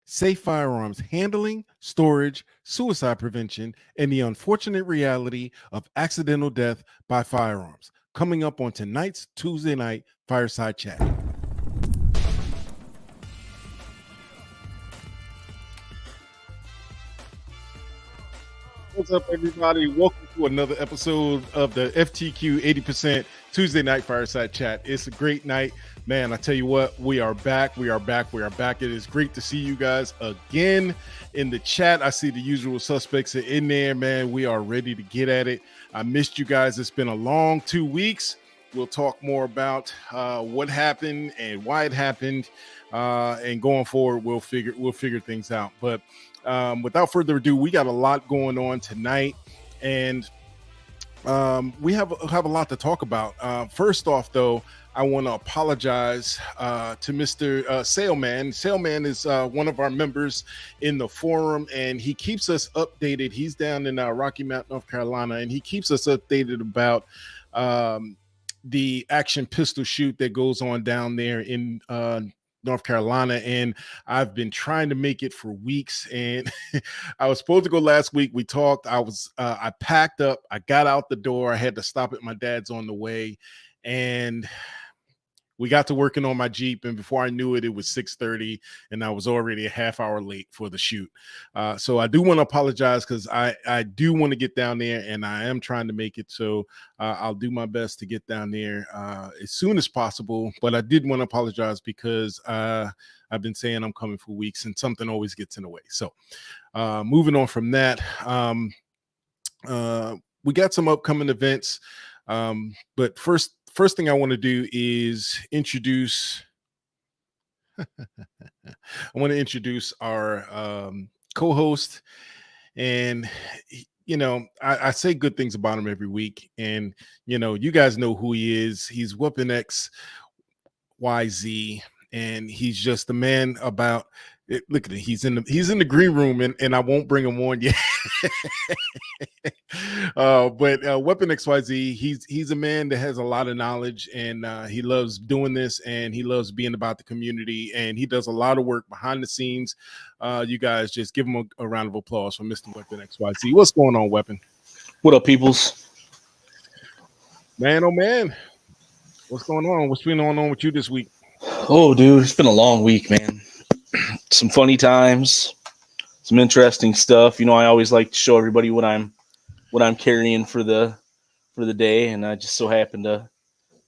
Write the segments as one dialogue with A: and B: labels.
A: safe firearms handling, storage, suicide prevention, and the unfortunate reality of accidental death by firearms. Coming up on tonight's Tuesday night Fireside Chat. What's up, everybody? Welcome to another episode of the FTQ80 Tuesday night Fireside Chat. It's a great night, man. I tell you what, we are back. We are back. It is great to see you guys again in the chat. I see the usual suspects are in there, man. We are ready to get at it. I missed you guys. It's been a long 2 weeks. We'll talk more about what happened and why it happened, and going forward, we'll figure things out. But without further ado, we got a lot going on tonight, and we have a lot to talk about. First off, though, I want to apologize to Mr. JettaMan. JettaMan is one of our members in the forum, and he keeps us updated. He's down in Rocky Mount, North Carolina, and he keeps us updated about the action pistol shoot that goes on down there in North Carolina. And I've been trying to make it for weeks, and I was supposed to go last week. We talked. I packed up, I got out the door, I had to stop at my dad's on the way, and we got to working on my Jeep, and before I knew it, it was 6:30, and I was already a half hour late for the shoot. So I do want to apologize, because I do want to get down there, and I am trying to make it. So I'll do my best to get down there as soon as possible. But I did want to apologize because I've been saying I'm coming for weeks, and something always gets in the way. So moving on from that, we got some upcoming events. But first thing I want to do is introduce our co-host. And I say good things about him every week, and you guys know who he is. He's Weapon XYZ, and he's just the man about it. Look at it. He's in the green room, and I won't bring him on yet. But Weapon XYZ, he's a man that has a lot of knowledge, and he loves doing this, and he loves being about the community, and he does a lot of work behind the scenes. You guys just give him a round of applause for Mr. Weapon XYZ. What's going on, Weapon?
B: What up, peoples?
A: Man, oh man, what's going on? What's been going on with you this week?
B: Oh, dude, it's been a long week, man. Some funny times, some interesting stuff. I always like to show everybody what I'm carrying for the day, and I just so happen to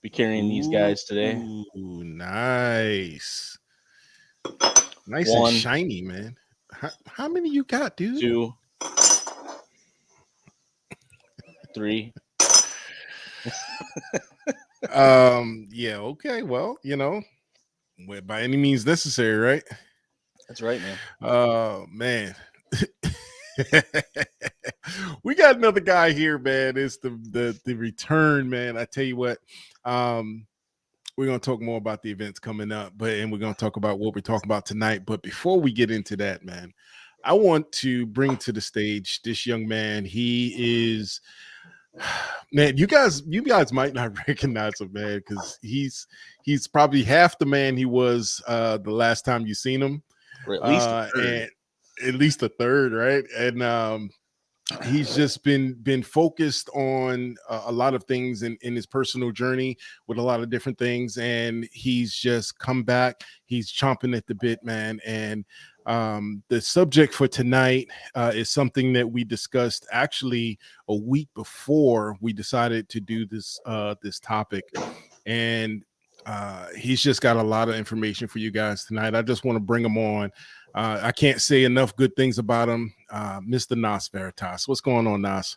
B: be carrying these guys today.
A: Ooh, nice
B: One,
A: and shiny, man. How many you got, dude?
B: 2, 3.
A: Yeah, okay. Well, by any means necessary, right?
B: That's right, man.
A: Man. We got another guy here, man. It's the return, man. I tell you what, we're gonna talk more about the events coming up, and we're gonna talk about what we're talking about tonight. But before we get into that, man, I want to bring to the stage this young man. He is, man, you guys might not recognize him, man, because he's probably half the man he was the last time you seen him.
B: Or at least a third.
A: And at least a third, right? And he's just been focused on a lot of things in his personal journey with a lot of different things, and he's just come back. He's chomping at the bit, man. And the subject for tonight is something that we discussed actually a week before we decided to do this topic, and he's just got a lot of information for you guys tonight. I just want to bring him on. I can't say enough good things about him. Mr. Nosce Veritas. What's going on, Nosce?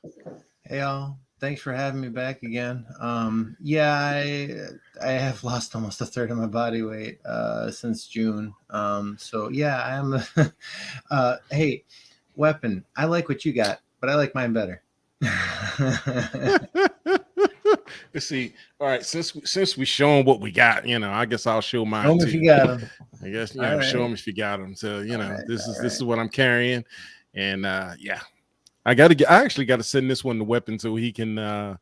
C: Hey, y'all. Thanks for having me back again. Yeah, I have lost almost a third of my body weight since June. So yeah, I am. Hey, Weapon, I like what you got, but I like mine better.
A: Let's see. All right, since we show them what we got, I guess I'll show mine.
C: Show them if you got them.
A: I guess show them if you got them. So this is what I'm carrying, and yeah, I actually got to send this one to Weapon so he can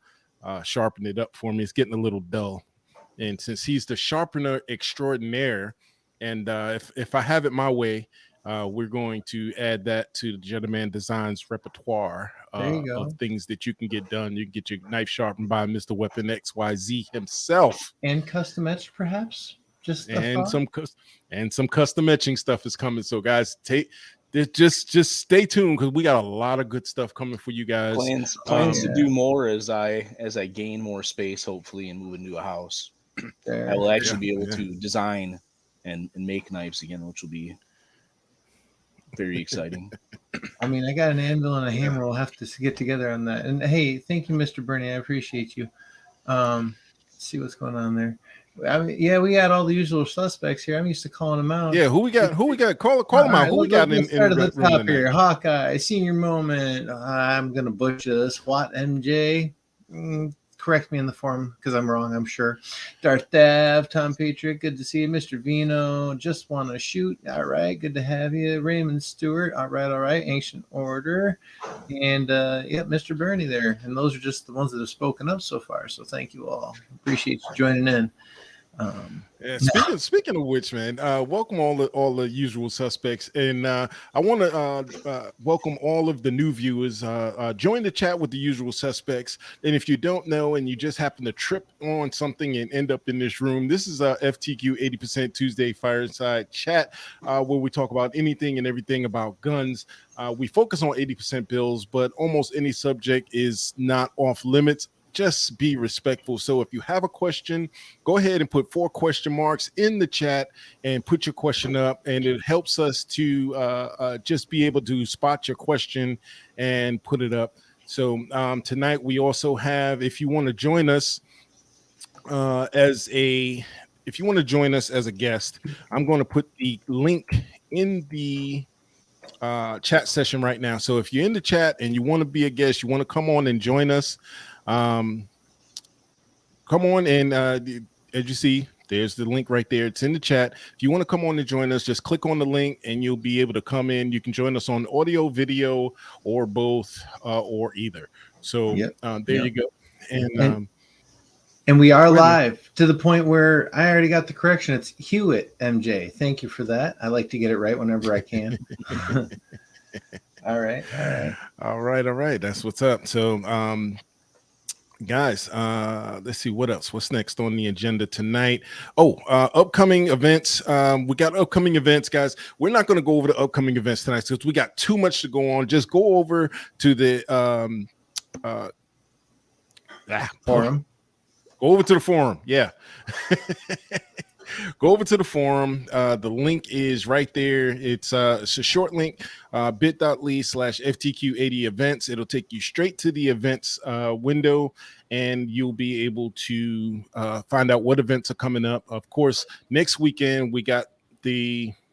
A: sharpen it up for me. It's getting a little dull, and since he's the sharpener extraordinaire, and if I have it my way, we're going to add that to the JettaMan Designs repertoire of things that you can get done. You can get your knife sharpened by Mr. Weapon XYZ himself,
C: and custom etched, perhaps. Just
A: some custom etching stuff is coming. So guys, just stay tuned because we got a lot of good stuff coming for you guys.
B: Plans to do more as I gain more space, hopefully, and move into a house. I will actually be able to design and make knives again, which will be very exciting.
C: I mean, I got an anvil and a hammer. We'll have to get together on that. And hey, thank you, Mr. Bernie. I appreciate you. Let's see what's going on there. I mean, yeah, we got all the usual suspects here. I'm used to calling them out.
A: Yeah, who we got? Call them out. Who we got in
C: the top here? Hawkeye, Senior Moment. I'm gonna butcher this. Watt MJ. Correct me in the forum because I'm wrong, I'm sure. Darth Dav, Tom Patriot, good to see you. Mr. Vino, just want to shoot. All right, good to have you. Raymond Stewart, all right. Ancient Order, and Mr. Bernie there. And those are just the ones that have spoken up so far. So thank you all. Appreciate you joining in.
A: Speaking of which, man, welcome all the usual suspects, and I want to welcome all of the new viewers. Join the chat with the usual suspects, and if you don't know and you just happen to trip on something and end up in this room, this is FTQ 80% Tuesday Fireside Chat, where we talk about anything and everything about guns. We focus on 80% bills, but almost any subject is not off limits. Just be respectful. So if you have a question, go ahead and put 4 question marks in the chat and put your question up, and it helps us to just be able to spot your question and put it up. So tonight we also have, if you want to join us as a guest, I'm going to put the link in the chat session right now. So if you're in the chat and you want to be a guest, you want to come on and join us, come on, and as you see, there's the link right there. It's in the chat. If you want to come on and join us, just click on the link and you'll be able to come in. You can join us on audio, video, or both, or either. So you go.
C: And we are live to the point where I already got the correction. It's Hewitt MJ. Thank you for that. I like to get it right whenever I can. All right.
A: That's what's up. So guys, let's see what else. What's next on the agenda tonight? Upcoming events. We got upcoming events, guys. We're not going to go over the upcoming events tonight because we got too much to go on. Just go over to the
C: forum.
A: Go over to the forum. Yeah. Go over to the forum. The link is right there. It's a short link, bit.ly/FTQ80 events. It'll take you straight to the events window, and you'll be able to find out what events are coming up. Of course, next weekend, we got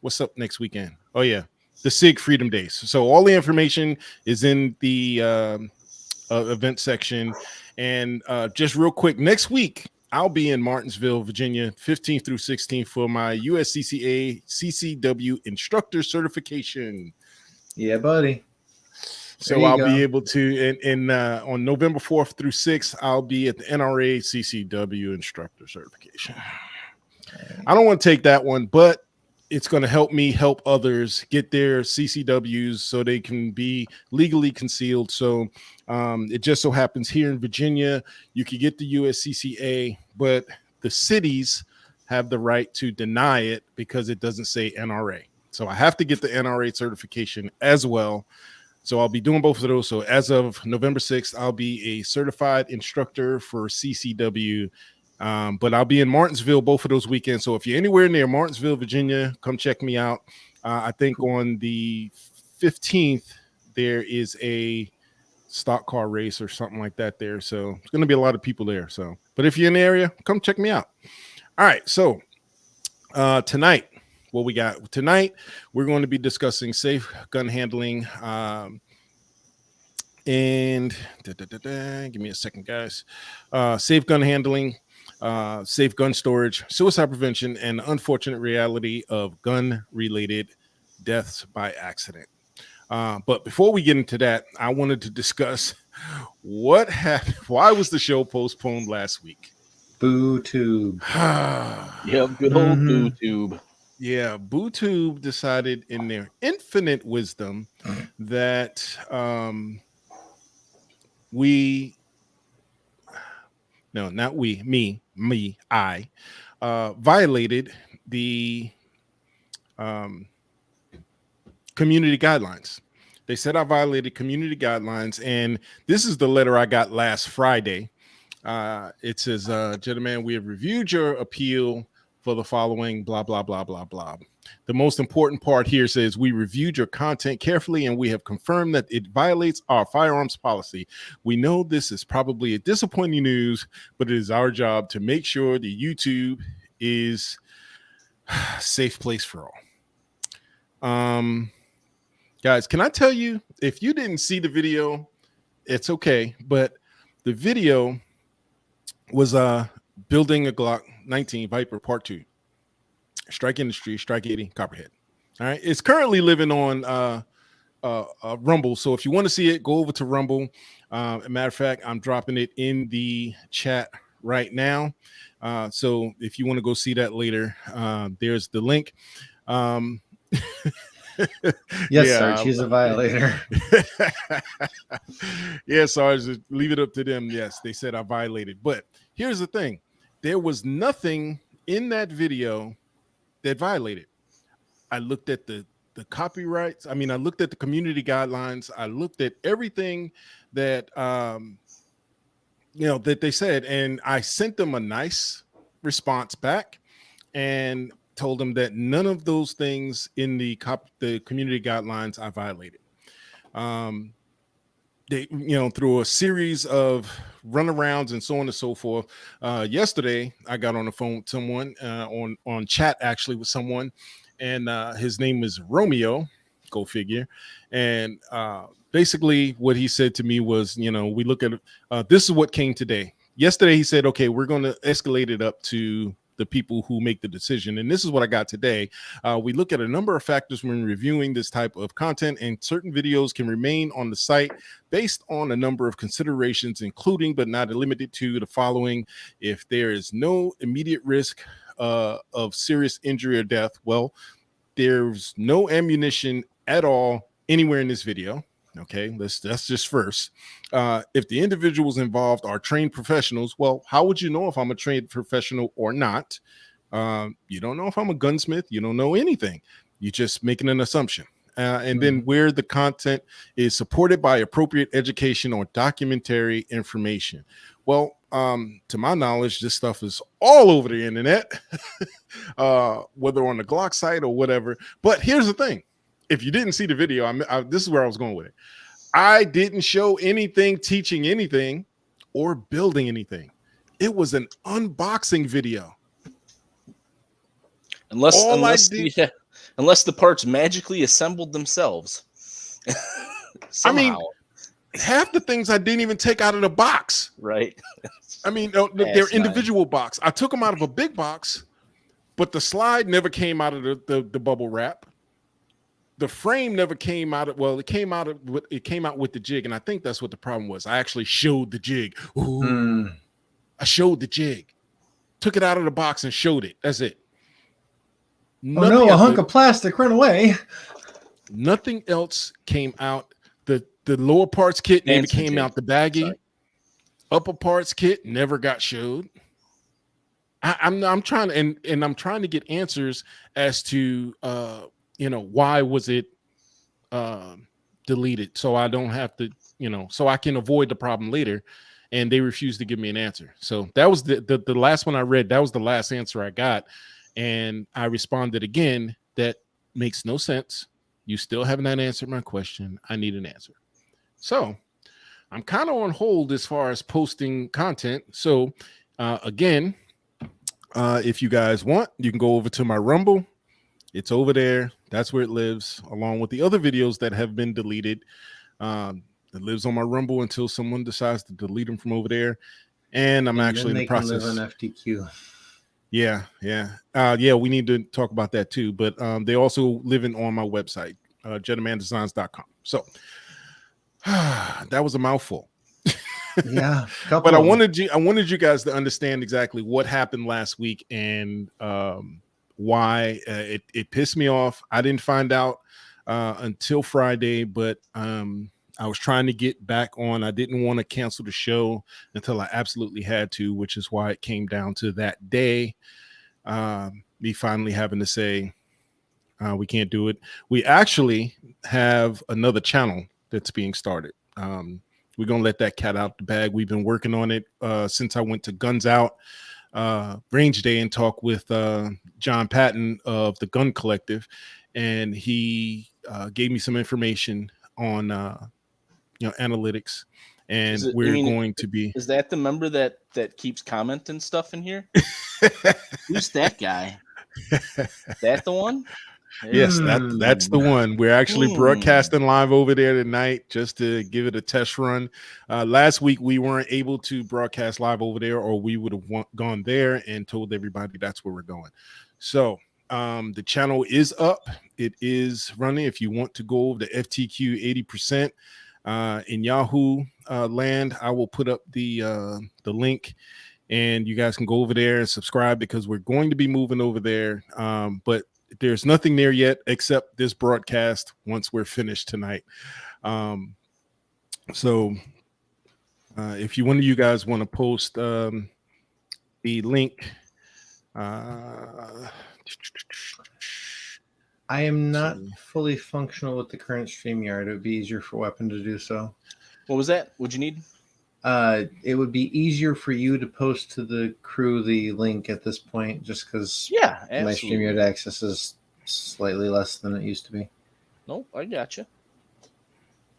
A: what's up next weekend? Oh, yeah, the SIG Freedom Days. So all the information is in the event section. And just real quick, next week, I'll be in Martinsville, Virginia, 15th through 16th for my USCCA CCW instructor certification.
C: Yeah, buddy.
A: So I'll be able to, and on November 4th through 6th, I'll be at the NRA CCW instructor certification. I don't want to take that one, but it's going to help me help others get their CCWs so they can be legally concealed. So it just so happens here in Virginia, you can get the USCCA, but the cities have the right to deny it because it doesn't say NRA. So I have to get the NRA certification as well. So I'll be doing both of those. So as of November 6th, I'll be a certified instructor for CCW. But I'll be in Martinsville both of those weekends. So if you're anywhere near Martinsville, Virginia, come check me out. I think on the 15th, there is a stock car race or something like that there. So it's going to be a lot of people there. So, but if you're in the area, come check me out. All right. So tonight, what we got tonight, we're going to be discussing safe gun handling. And give me a second, guys. Safe gun handling. Safe gun storage, suicide prevention, and the unfortunate reality of gun-related deaths by accident. But before we get into that, I wanted to discuss what happened. Why was the show postponed last week?
C: Boo tube.
B: Yep, good old boo tube.
A: Yeah, BooTube decided in their infinite wisdom that we, no, not we, I violated the um, community guidelines. They said I violated community guidelines, and this is the letter I got last Friday. It says, "JettaMan, we have reviewed your appeal for the following blah blah blah blah blah." The most important part here says we reviewed your content carefully and we have confirmed that it violates our firearms policy. We know this is probably a disappointing news, but it is our job to make sure the YouTube is a safe place for all. Guys, can I tell you, if you didn't see the video, it's okay, but the video was building a Glock 19 Viper Part 2. Strike Industry, Strike 80, Copperhead. All right. It's currently living on Rumble. So if you want to see it, go over to Rumble. As a matter of fact, I'm dropping it in the chat right now. So if you want to go see that later, there's the link.
C: Yes, Sarge, he's a violator.
A: Yeah, Sarge, leave it up to them. Yes, they said I violated. But here's the thing. There was nothing in that video that violated. I looked at the copyrights. I mean, I looked at the community guidelines. I looked at everything that that they said, and I sent them a nice response back and told them that none of those things in the community guidelines I violated. They, through a series of runarounds and so on and so forth. Yesterday, I got on the phone with someone on chat, actually, with someone, and his name is Romeo. Go figure. And basically, what he said to me was, we look at this is what came today. Yesterday, he said, okay, we're going to escalate it up to the people who make the decision. And this is what I got today. We look at a number of factors when reviewing this type of content, and certain videos can remain on the site based on a number of considerations, including but not limited to the following. If there is no immediate risk of serious injury or death, well, there's no ammunition at all anywhere in this video. Okay, that's just first. If the individuals involved are trained professionals, well, how would you know if I'm a trained professional or not? You don't know if I'm a gunsmith. You don't know anything. You're just making an assumption. And then where the content is supported by appropriate education or documentary information. Well, to my knowledge, this stuff is all over the internet, whether on the Glock site or whatever. But here's the thing. If you didn't see the video, this is where I was going with it. I didn't show anything teaching anything or building anything. It was an unboxing video.
B: Unless the parts magically assembled themselves.
A: I mean, half the things I didn't even take out of the box.
B: Right.
A: I mean, they're individual box. I took them out of a big box, but the slide never came out of the bubble wrap. The frame never came out of, well, it came out with the jig, and I think that's what the problem was. I actually showed the jig. I showed the jig, took it out of the box and showed it. That's it.
C: A hunk of plastic ran away.
A: Nothing else came out. The lower parts kit never came out the baggie. Sorry. Upper parts kit never got showed. I'm trying to, and I'm trying to get answers as to why was it deleted, so I don't have to, so I can avoid the problem later. And they refused to give me an answer. So that was the last one I read. That was the last answer I got. And I responded again, that makes no sense. You still have not answered my question. I need an answer. So I'm kind of on hold as far as posting content. So again, if you guys want, you can go over to my Rumble. It's over there. That's where it lives, along with the other videos that have been deleted. It lives on my Rumble until someone decides to delete them from over there. And I'm actually in the process.
C: Live on FTQ.
A: Yeah. We need to talk about that too. But they also live on my website, JettaManDesigns.com. So that was a mouthful.
C: Yeah,
A: but I wanted you guys to understand exactly what happened last week and why. It pissed me off. I didn't find out until Friday, but I was trying to get back on. I didn't want to cancel the show until I absolutely had to, which is why it came down to that day. Me finally having to say, we can't do it. We actually have another channel that's being started. We're going to let that cat out the bag. We've been working on it since I went to Guns Out Range Day and talked with John Patton of the Gun Collective. And he gave me some information on, analytics. And we're going to be.
B: Is that the member that keeps commenting stuff in here? Who's that guy? That the one?
A: Yes, that's the one. We're actually broadcasting live over there tonight just to give it a test run. Last week we weren't able to broadcast live over there, or we would have gone there and told everybody that's where we're going. So the channel is up. It is running. If you want to go over the FTQ 80% in Yahoo land, I will put up the link. And you guys can go over there and subscribe because we're going to be moving over there. But there's nothing there yet except this broadcast once we're finished tonight. So if one of you guys want to post the link.
C: I am not fully functional with the current StreamYard. It would be easier for Weapon to do so.
B: What was that? What'd you need?
C: It would be easier for you to post to the crew the link at this point, just because my StreamYard access is slightly less than it used to be.
B: Nope, I gotcha.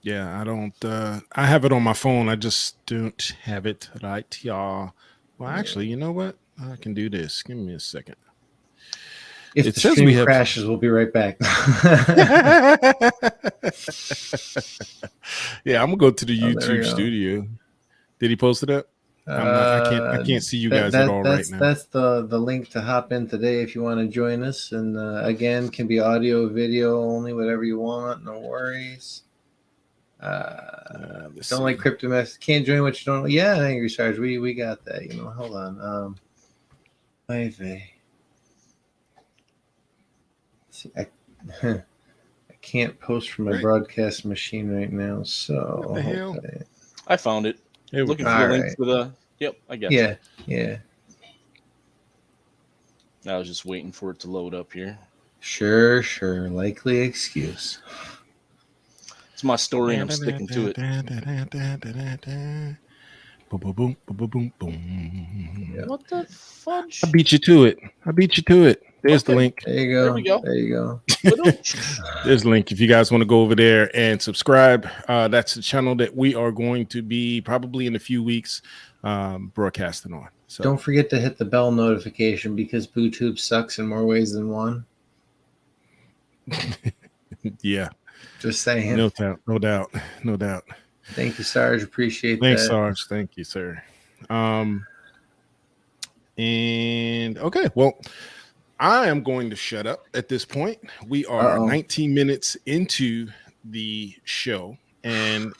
A: Yeah, I don't. I have it on my phone. I just don't have it right, y'all. Well, actually, you know what? I can do this. Give me a second.
C: If the stream crashes, we'll be right back.
A: Yeah, I'm gonna go to the YouTube studio. Did he post it up? I can't see you guys at all right now.
C: That's the link to hop in today if you want to join us. And again, can be audio, video only, whatever you want. No worries. Don't like crypto mess. Can't join what you don't. Yeah, Angry Stars. We got that. Hold on. See, I can't post from my broadcast machine right now. So
A: what the hell?
B: I found it. Looking for the link for the. Yep, I guess.
C: Yeah.
B: I was just waiting for it to load up here.
C: Sure. Likely excuse.
B: It's my story and I'm sticking to it.
A: Boom, boom, boom.
B: Yep. What the fudge?
A: I beat you to it. There's the link.
C: There you go. There you go.
A: There's the link. If you guys want to go over there and subscribe, that's the channel that we are going to be probably in a few weeks broadcasting on. So
C: don't forget to hit the bell notification because BooTube sucks in more ways than one.
A: Yeah.
C: Just saying.
A: No doubt.
C: Thank you, Sarge. Appreciate that.
A: Thanks, Sarge. Thank you, sir. And okay, well, I am going to shut up at this point. We are 19 minutes into the show, and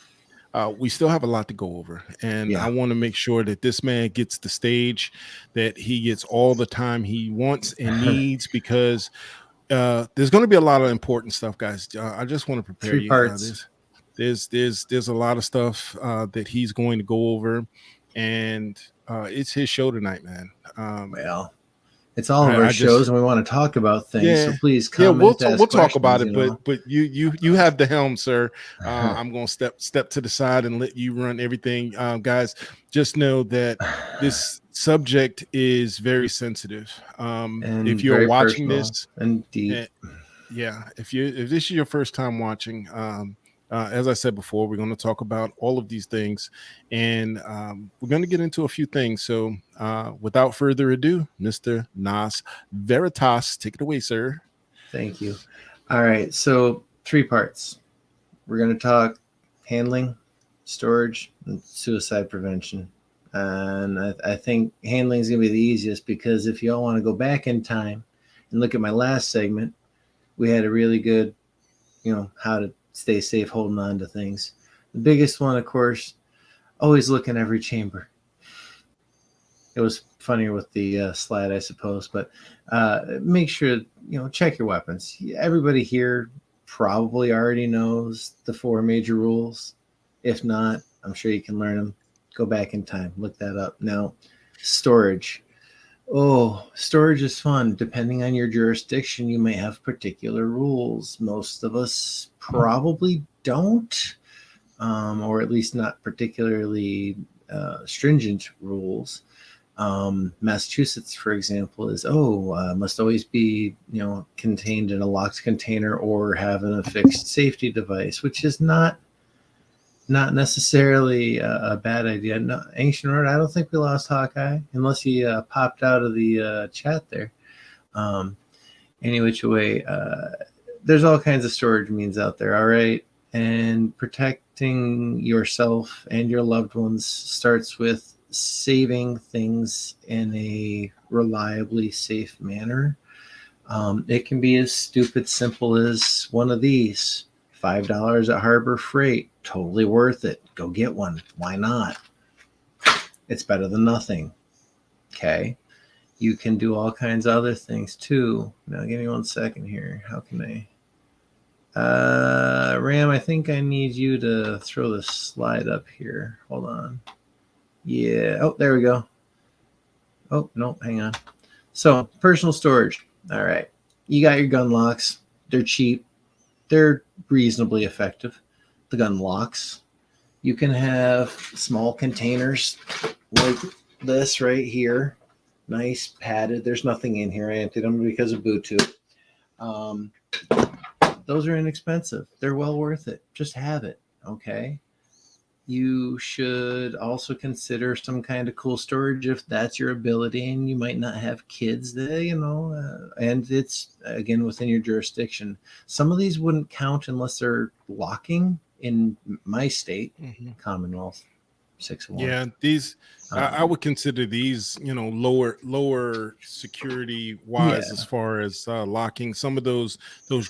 A: we still have a lot to go over. And I want to make sure that this man gets the stage, that he gets all the time he wants and needs, because there's going to be a lot of important stuff, guys. I just want to prepare you. There's a lot of stuff that he's going to go over, and it's his show tonight, man.
C: Well, it's all of our shows, and we want to talk about things. So please comment.
A: Yeah, we'll talk about it, but you have the helm, sir. I'm going to step to the side and let you run everything, guys. Just know that this subject is very sensitive. And if you're watching this,
C: and deep,
A: if this is your first time watching, as I said before, we're going to talk about all of these things, and we're going to get into a few things. So without further ado, Mr. Nosce Veritas, take it away, sir.
C: Thank you. All right. So 3 parts. We're going to talk handling, storage, and suicide prevention. And I think handling is going to be the easiest, because if you all want to go back in time and look at my last segment, we had a really good, how to stay safe holding on to things. The biggest one, of course, always look in every chamber. it was funnier with the slide, I suppose. But make sure, check your weapons. Everybody here probably already knows the 4 major rules. If not, I'm sure you can learn them. Go back in time, look that up. Now, storage. Oh, storage is fun. Depending on your jurisdiction, you may have particular rules. Most of us probably don't, or at least not particularly stringent rules. Massachusetts, for example, is must always be contained in a locked container or have an affixed safety device, which is not necessarily a bad idea. No, Ancient Road, I don't think we lost Hawkeye unless he popped out of the chat there. Any which way, there's all kinds of storage means out there, all right? And protecting yourself and your loved ones starts with saving things in a reliably safe manner. It can be as stupid simple as one of these. $5 at Harbor Freight, totally worth it. Go get one. Why not? It's better than nothing. Okay. You can do all kinds of other things too. Now, give me 1 second here. How can I? Ram, I think I need you to throw the slide up here. Hold on. Yeah. Oh, there we go. Oh, no, hang on. So, personal storage. All right. You got your gun locks. They're cheap. They're reasonably effective. The gun locks. You can have small containers like this right here. Nice, padded. There's nothing in here. I emptied them because of Bluetooth. Those are inexpensive. They're well worth it. Just have it, okay? You should also consider some kind of cool storage if that's your ability, and you might not have kids there, and it's, again, within your jurisdiction. Some of these wouldn't count unless they're locking in my state, Commonwealth 6-1.
A: Yeah, these I would consider these, lower security wise as far as locking. Some of those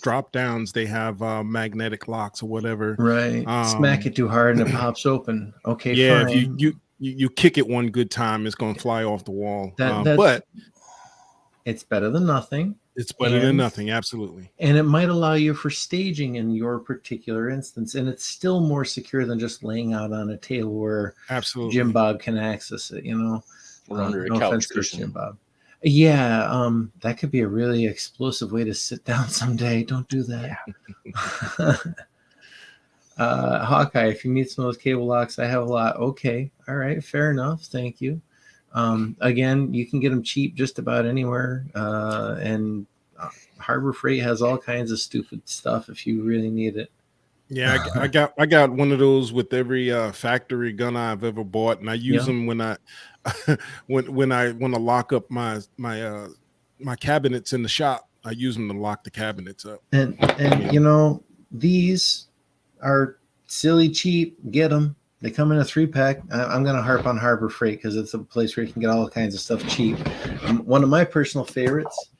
A: drop downs, they have magnetic locks or whatever.
C: Right. Smack it too hard and it pops open. Okay,
A: yeah,
C: fine.
A: if you kick it one good time, it's going to fly off the wall.
C: But it's better than nothing.
A: It's better than nothing, absolutely.
C: And it might allow you for staging in your particular instance. And it's still more secure than just laying out on a table where Jim Bob can access it,
B: Or under a
C: no
B: couch
C: offense to
B: cushion.
C: Jim Bob. Yeah, that could be a really explosive way to sit down someday. Don't do that. Yeah. Hawkeye, if you need some of those cable locks, I have a lot. Okay. All right. Fair enough. Thank you. Again, you can get them cheap just about anywhere. And Harbor Freight has all kinds of stupid stuff if you really need it.
A: Yeah, I got one of those with every factory gun I've ever bought, and I use them when I when I want to lock up my cabinets in the shop. I use them to lock the cabinets up.
C: And these are silly cheap. Get them. They come in a 3-pack. I'm going to harp on Harbor Freight because it's a place where you can get all kinds of stuff cheap. One of my personal favorites,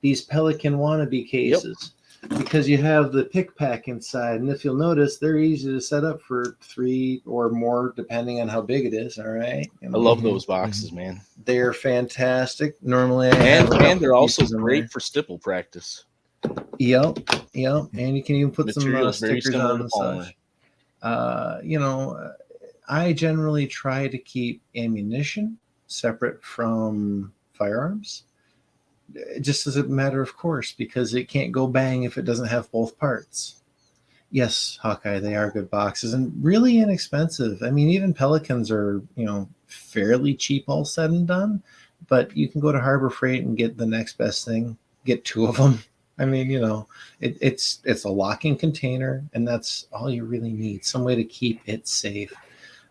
C: these Pelican wannabe cases, because you have the pick pack inside. And if you'll notice, they're easy to set up for 3 or more, depending on how big it is. All right.
B: I love those boxes, man.
C: They're fantastic. Normally,
B: and they're also great for stipple practice.
C: Yep. And you can even put some stickers on and such. I generally try to keep ammunition separate from firearms, just as a matter of course, because it can't go bang if it doesn't have both parts. Yes, Hawkeye, they are good boxes and really inexpensive. I mean, even Pelicans are, fairly cheap all said and done, but you can go to Harbor Freight and get the next best thing, get 2 of them. I mean, it's a locking container, and that's all you really need. Some way to keep it safe.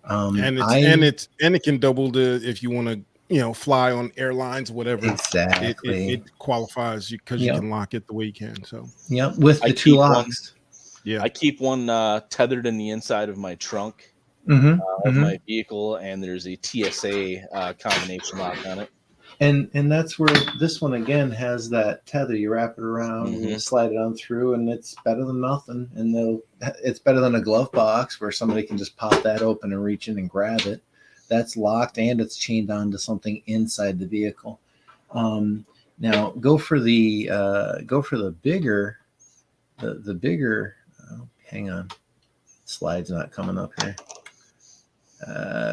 C: And it can double if you want to, fly on airlines, whatever. Exactly.
A: It qualifies you because you can lock it the way you can. So
C: with the 2 locks.
B: I keep one tethered in the inside of my trunk of my vehicle, and there's a TSA combination lock on it.
C: And that's where this one again has that tether. You wrap it around and you slide it on through, and it's better than nothing. And it's better than a glove box where somebody can just pop that open and reach in and grab it. that's locked and it's chained onto something inside the vehicle. Now go for the bigger, the bigger. Oh, hang on, slide's not coming up here.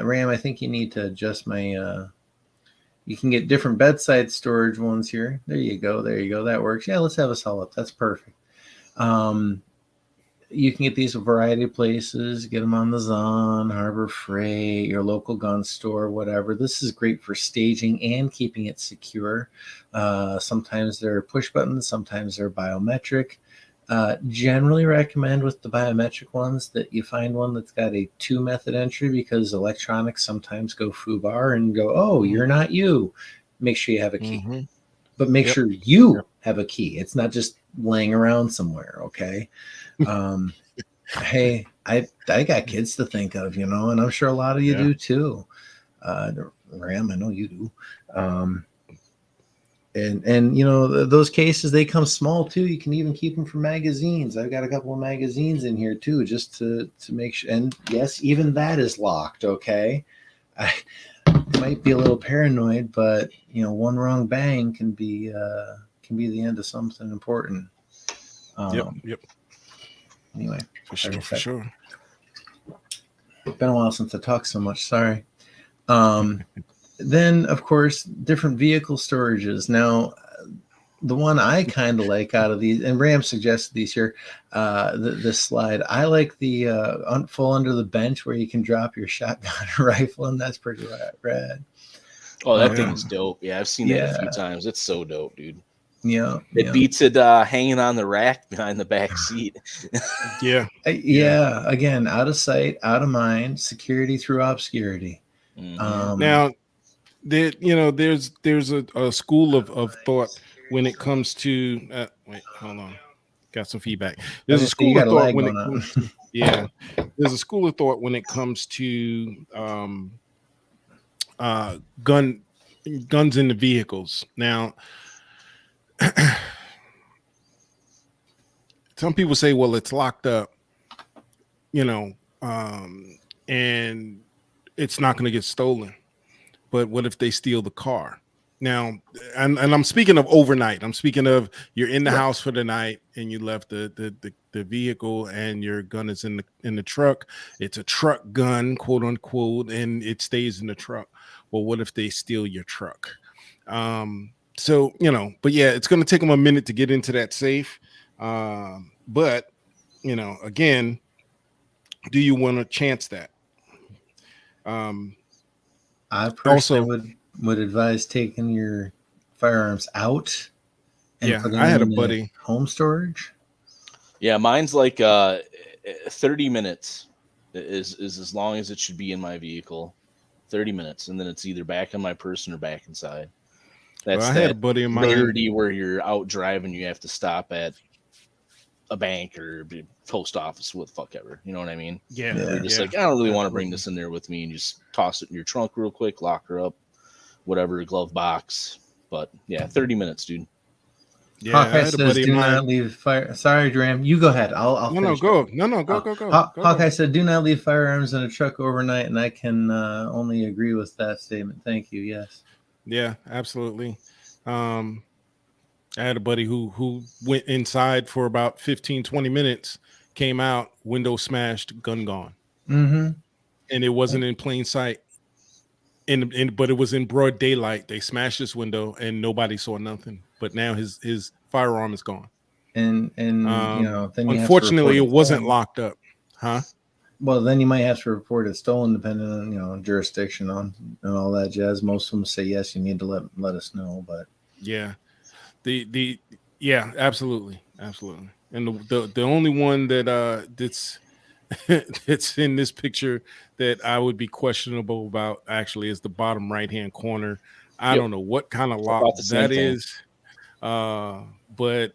C: Ram, I think you need to adjust my. You can get different bedside storage ones here. There you go. That works. Yeah, let's have us all up. That's perfect. You can get these a variety of places. Get them on the Zon, Harbor Freight, your local gun store, whatever. This is great for staging and keeping it secure. Sometimes they're push buttons, sometimes they're biometric. Generally recommend with the biometric ones that you find one that's got a 2-method entry, because electronics sometimes go foobar and go, oh, you're not you. Make sure you have a key.
A: Mm-hmm.
C: But make sure you have a key. It's not just laying around somewhere, okay? Hey, I got kids to think of, and I'm sure a lot of you do too. Ram, I know you do. And those cases, they come small too. You can even keep them for magazines. I've got a couple of magazines in here too, just to make sure. And yes, even that is locked, okay? I might be a little paranoid, but one wrong bang can be the end of something important.
A: Yep.
C: Anyway,
A: for sure.
C: Been a while since I talked so much. Sorry. Then, of course, different vehicle storages. Now, the one I kind of like out of these, and Ram suggested these here, this slide. I like the full under the bench where you can drop your shotgun rifle, and that's pretty rad.
B: Oh, that thing is dope. Yeah, I've seen that a few times. It's so dope, dude.
C: Yeah,
B: it beats it hanging on the rack behind the back seat.
C: Yeah. Again, out of sight, out of mind, security through obscurity.
A: Mm-hmm. Now, there's a school of thought when it comes to. Wait, hold on. Got some feedback. There's a school of thought when it comes to, there's a school of thought when it comes to guns in the vehicles. Now, some people say, well, it's locked up, and it's not going to get stolen. But what if they steal the car? Now, and I'm speaking of overnight. I'm speaking of you're in the house for the night and you left the vehicle and your gun is in the truck. It's a truck gun, quote unquote, and it stays in the truck. Well, what if they steal your truck? So, but yeah, it's going to take them a minute to get into that safe. But, again, do you want to chance that?
C: I personally would advise taking your firearms out and putting
A: I had
C: them
A: a buddy
C: in home storage.
B: Yeah, mine's like 30 minutes is as long as it should be in my vehicle. 30 minutes, and then it's either back on my person or back inside. That's
A: I had a buddy of mine
B: rarity where you're out driving, you have to stop at a bank or post office, what the fuck ever. You know what I mean?
A: Yeah.
B: You're just like, I don't really want to bring this in there with me, and just toss it in your trunk real quick, lock her up, whatever, glove box. But yeah, 30 minutes, dude.
C: Yeah, Hawkeye says, do not leave fire. Sorry, Dram. You go ahead. I'll
A: go. Go.
C: Hawkeye said, do not leave firearms in a truck overnight, and I can only agree with that statement. Thank you. Yes.
A: Yeah, absolutely. I had a buddy who went inside for about 15, 20 minutes, came out, window smashed, gun gone.
C: Mm-hmm.
A: And it wasn't in plain sight. But it was in broad daylight. They smashed his window and nobody saw nothing. But now his firearm is gone.
C: And then
A: unfortunately it wasn't locked up. Huh?
C: Well, then you might have to report it stolen, depending on jurisdiction on and all that jazz. Most of them say yes, you need to let us know. But
A: yeah, absolutely. And the only one that's that's in this picture that I would be questionable about actually is the bottom right hand corner. I don't know what kind of lock that is, but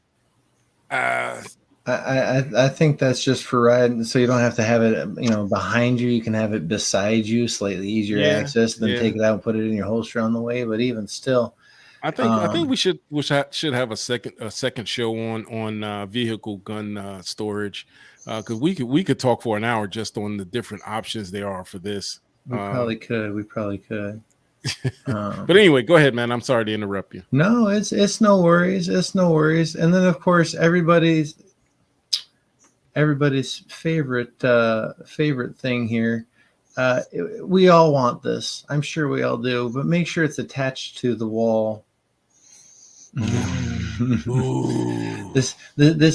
C: I think that's just for riding, so you don't have to have it behind you. You can have it beside you, slightly easier access, then take it out and put it in your holster on the way. But even still,
A: I think we should have a second show on vehicle gun storage, because we could talk for an hour just on the different options there are for this.
C: We probably could.
A: But anyway, go ahead, man. I'm sorry to interrupt you.
C: No, it's no worries. It's no worries. And then of course everybody's favorite thing here. We all want this. I'm sure we all do, but make sure it's attached to the wall. This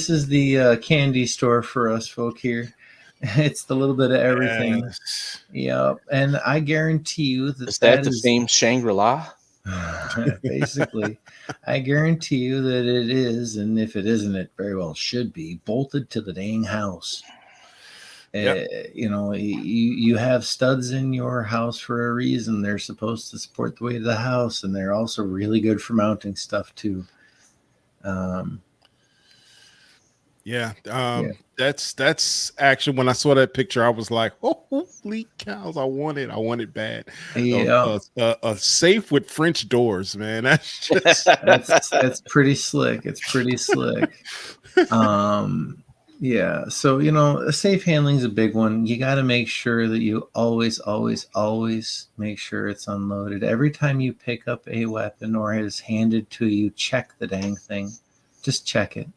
C: is the candy store for us folk here. It's the little bit of everything.
A: Yes.
C: Yep. And I guarantee you
B: Is that the same Shangri-La?
C: Basically, I guarantee you that it is, and if it isn't, it very well should be bolted to the dang house.
A: Yep.
C: You have studs in your house for a reason. They're supposed to support the weight of the house, and they're also really good for mounting stuff too.
A: Yeah. That's actually, when I saw that picture, I was like, oh, holy cows, I want it bad.
C: Yeah.
A: A safe with French doors, man. That's just
C: that's pretty slick. It's pretty slick. Yeah. So, safe handling is a big one. You got to make sure that you always make sure it's unloaded. Every time you pick up a weapon or it is handed to you, check the dang thing. Just check it.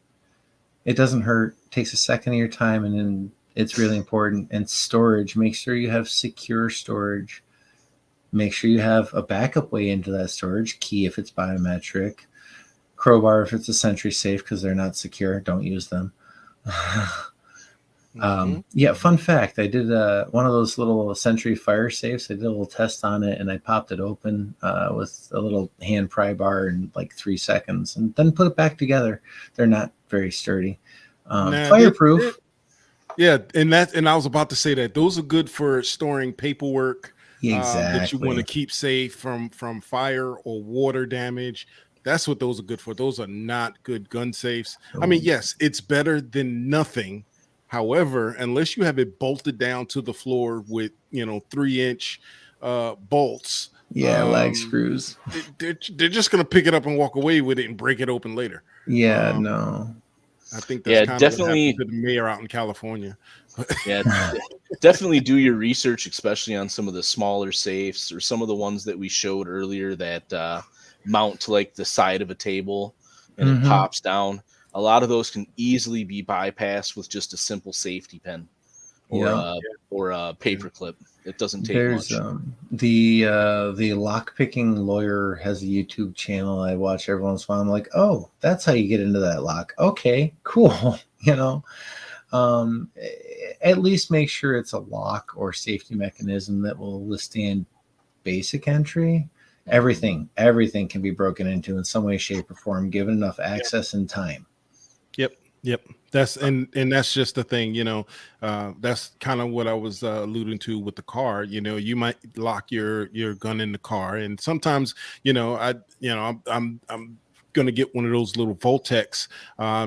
C: It doesn't hurt. It takes a second of your time, and then it's really important. And storage, make sure you have secure storage. Make sure you have a backup way into that storage, key if it's biometric, crowbar if it's a Sentry safe because they're not secure. Don't use them. Yeah, fun fact. I did one of those little Sentry fire safes. I did a little test on it, and I popped it open with a little hand pry bar in like 3 seconds, and then put it back together. They're not very sturdy. Fireproof.
A: And I was about to say that those are good for storing paperwork that you want to keep safe from fire or water damage. That's what those are good for. Those are not good gun safes. I mean, yes, it's better than nothing. However, unless you have it bolted down to the floor with 3-inch bolts,
C: lag screws,
A: they're just gonna pick it up and walk away with it and break it open later.
C: No.
A: I think that's kind
B: definitely
A: of what happened to the mayor out in California.
B: Definitely do your research, especially on some of the smaller safes or some of the ones that we showed earlier that mount to like the side of a table and it pops down. A lot of those can easily be bypassed with just a simple safety pin or a paper clip. It doesn't take much.
C: The lock picking lawyer has a YouTube channel I watch every once in a while. I'm like, oh, that's how you get into that lock. Okay, cool. At least make sure it's a lock or safety mechanism that will withstand basic entry. Everything can be broken into in some way, shape, or form, given enough access and time.
A: Yep. That's just the thing, that's kind of what I was alluding to with the car. You might lock your gun in the car, and sometimes, I'm gonna get one of those little Voltex,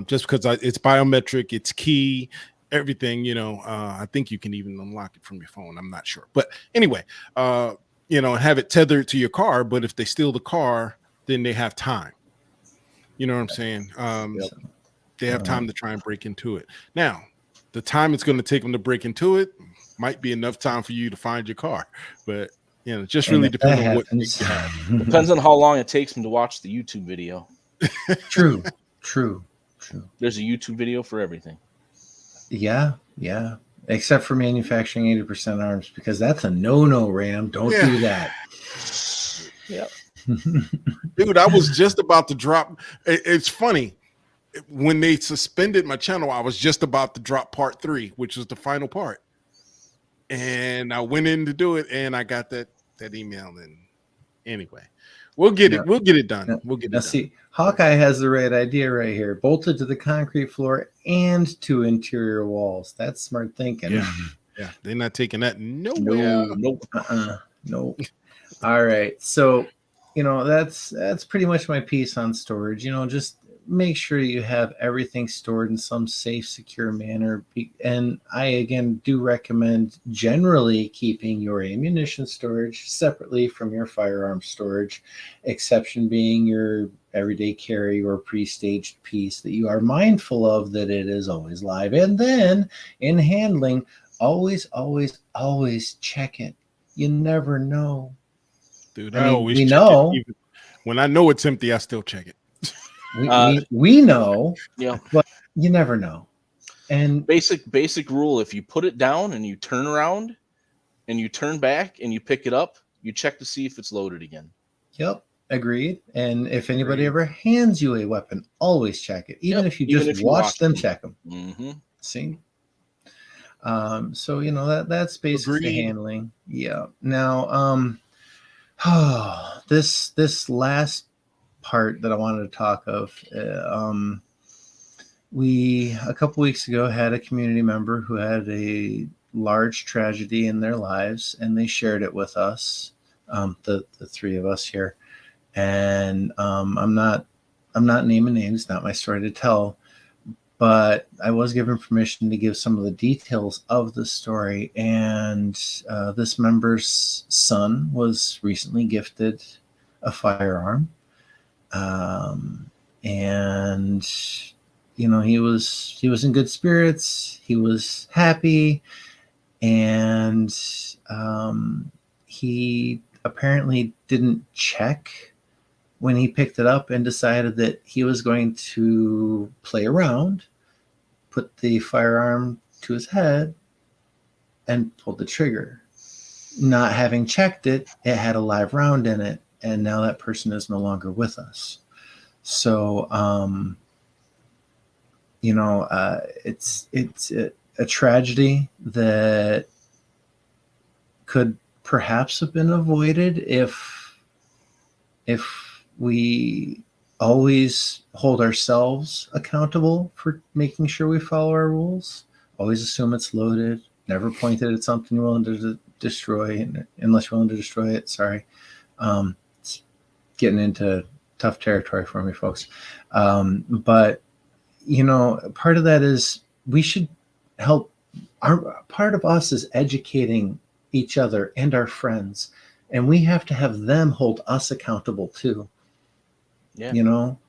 A: just because it's biometric, it's key, everything. I think you can even unlock it from your phone. I'm not sure, but anyway, have it tethered to your car. But if they steal the car, then they have time. You know what I'm saying? They have time to try and break into it. Now, the time it's going to take them to break into it might be enough time for you to find your car, but just really depends on what you have.
B: Depends on how long it takes them to watch the YouTube video.
C: True.
B: There's a YouTube video for everything.
C: Yeah. Except for manufacturing 80% arms, because that's a no, Ram. Don't do that.
B: Yep.
A: Dude, I was just about to drop. It's funny. When they suspended my channel, I was just about to drop part 3, which was the final part. And I went in to do it, and I got that email. And anyway, we'll get it. We'll get it done. We'll get it done.
C: See, Hawkeye has the right idea right here. Bolted to the concrete floor and to interior walls. That's smart thinking.
A: Yeah. They're not taking that nowhere.
B: Nope.
C: Nope. All right. So, that's pretty much my piece on storage. Just make sure you have everything stored in some safe, secure manner. And I, again, do recommend generally keeping your ammunition storage separately from your firearm storage, exception being your everyday carry or pre-staged piece that you are mindful of that it is always live. And then in handling, always check it. You never know.
A: Dude,
C: I
A: I
C: mean,
A: always
C: we
A: check it.
C: know,
A: Even when I know it's empty, I still check it.
C: we know,
B: Yeah.
C: but you never know. And
B: Basic rule: if you put it down and you turn around and you turn back and you pick it up, you check to see if it's loaded again.
C: yep, agreed. And if anybody
A: Agreed.
C: ever hands you a weapon, always check it, even
B: Yep,
C: if you
B: even
C: just
B: if you
C: watch them check them.
B: Mm-hmm.
C: See. So that's basics to
A: Agreed.
C: handling. Yeah. Now, this last part that I wanted to talk of, we a couple weeks ago had a community member who had a large tragedy in their lives, and they shared it with us, the three of us here. And I'm not naming names, not my story to tell, but I was given permission to give some of the details of the story. And this member's son was recently gifted a firearm, and he was in good spirits. He was happy, and he apparently didn't check when he picked it up and decided that he was going to play around, put the firearm to his head, and pulled the trigger. Not having checked it, it had a live round in it, and now that person is no longer with us. So, it's a tragedy that could perhaps have been avoided if we always hold ourselves accountable for making sure we follow our rules. Always assume it's loaded. Never point it at something you're willing to destroy, unless you're willing to destroy it. Sorry. It's getting into tough territory for me, folks. But part of that is we should help. Part of us is educating each other and our friends, and we have to have them hold us accountable too.
B: Yeah.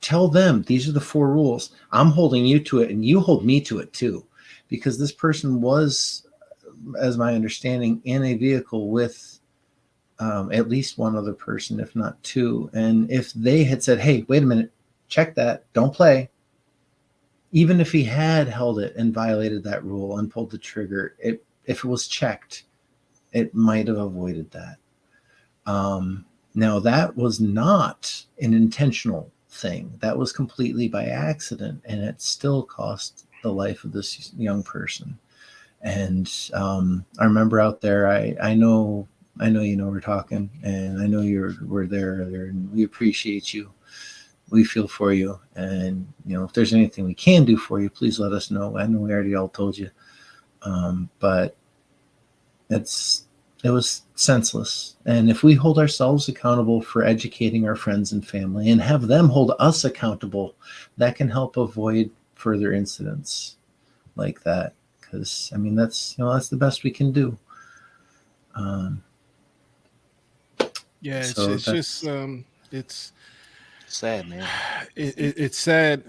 C: Tell them these are the 4 rules. I'm holding you to it, and you hold me to it too, because this person was, as my understanding, in a vehicle with at least one other person, if not 2. And if they had said, hey, wait a minute, check that, don't play, even if he had held it and violated that rule and pulled the trigger, if it was checked, it might have avoided that. Now, that was not an intentional thing. That was completely by accident, and it still cost the life of this young person. And I remember out there, I know we're talking, and I know we're there, and we appreciate you. We feel for you, and if there's anything we can do for you, please let us know. I know we already all told you, but it was senseless. And if we hold ourselves accountable for educating our friends and family and have them hold us accountable, that can help avoid further incidents like that. Because that's the best we can do.
A: Yeah,
C: So
A: it's just it's
B: Sad, man.
A: it's sad,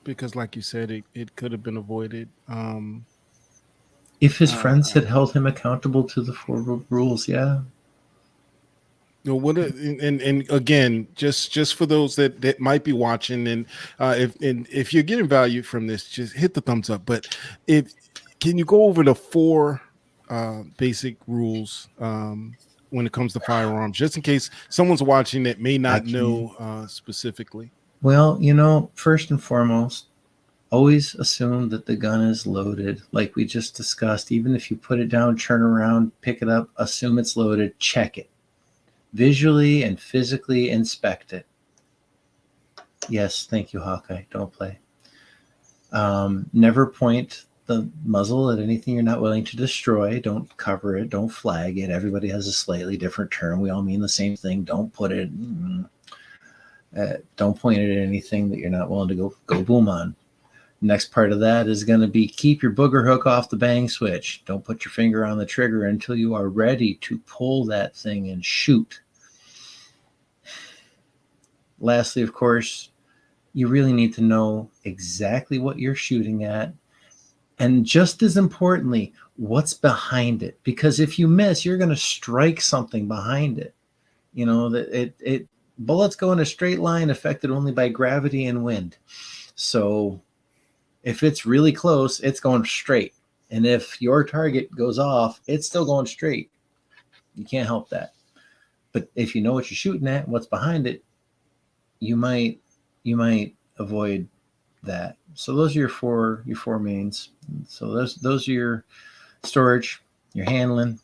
A: because like you said, it could have been avoided.
C: if his friends had held him accountable to the 4 rules, yeah.
A: And again, just for those that might be watching, and if you're getting value from this, just hit the thumbs up. But can you go over the 4 basic rules when it comes to firearms, just in case someone's watching that may not know specifically?
C: Well, first and foremost, always assume that the gun is loaded, like we just discussed. Even if you put it down, turn around, pick it up, assume it's loaded, check it. Visually and physically inspect it. Yes, thank you, Hawkeye. Don't play. Never point the muzzle at anything you're not willing to destroy. Don't cover it. Don't flag it. Everybody has a slightly different term. We all mean the same thing. Don't put it. Don't point it at anything that you're not willing to go boom on. Next part of that is going to be keep your booger hook off the bang switch. Don't put your finger on the trigger until you are ready to pull that thing and shoot. Lastly, of course, you really need to know exactly what you're shooting at And just as importantly, what's behind it? Because if you miss, you're going to strike something behind it. You know, that it bullets go in a straight line affected only by gravity and wind. So if it's really close, it's going straight. And if your target goes off, it's still going straight. You can't help that. But if you know what you're shooting at and what's behind it, you might avoid that. So those are your four mains. So those are your storage, your handling.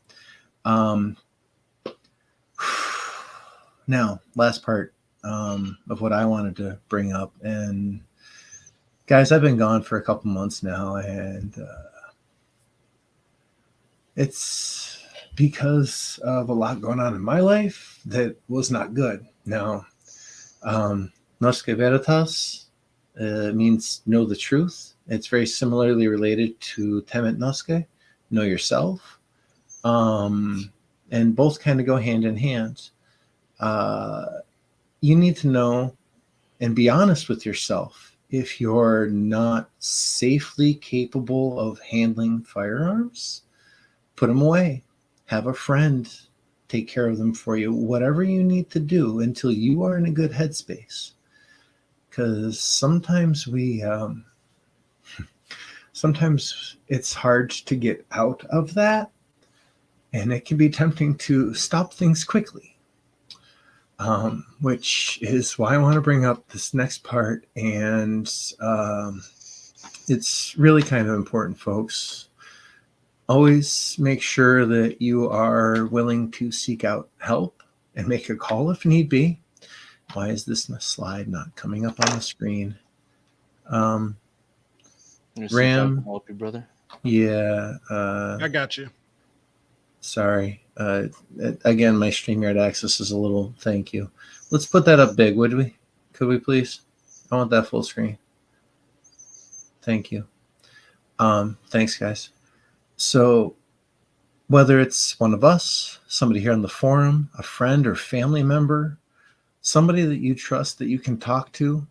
C: Now, last part of what I wanted to bring up, and guys, I've been gone for a couple months now, and it's because of a lot going on in my life that was not good. Now, Nosce Veritas means know the truth. It's very similarly related to Temet Nosce, know yourself, and both kind of go hand in hand. You need to know and be honest with yourself. If you're not safely capable of handling firearms, put them away. Have a friend take care of them for you. Whatever you need to do until you are in a good headspace. Because sometimes sometimes it's hard to get out of that, and it can be tempting to stop things quickly. Which is why I want to bring up this next part, and it's really kind of important, folks. Always make sure that you are willing to seek out help and make a call if need be. Why is this slide not coming up on the screen? Ram,
B: help you, brother.
C: Yeah,
A: I got you.
C: Sorry. Again, my StreamYard access is a little. Thank you. Let's put that up big, would we? Could we please? I want that full screen. Thank you. Thanks, guys. So whether it's one of us, somebody here on the forum, a friend or family member, somebody that you trust that you can talk to,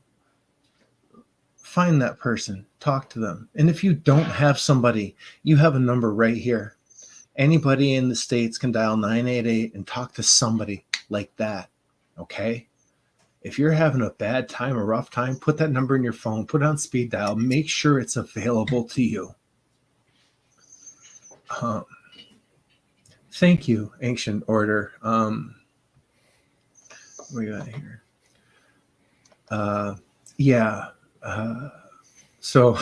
C: find that person, talk to them. And if you don't have somebody, you have a number right here. Anybody in the States can dial 988 and talk to somebody like that, okay? If you're having a bad time, a rough time, put that number in your phone, put it on speed dial, make sure it's available to you. Thank you, Ancient Order. What we got here? So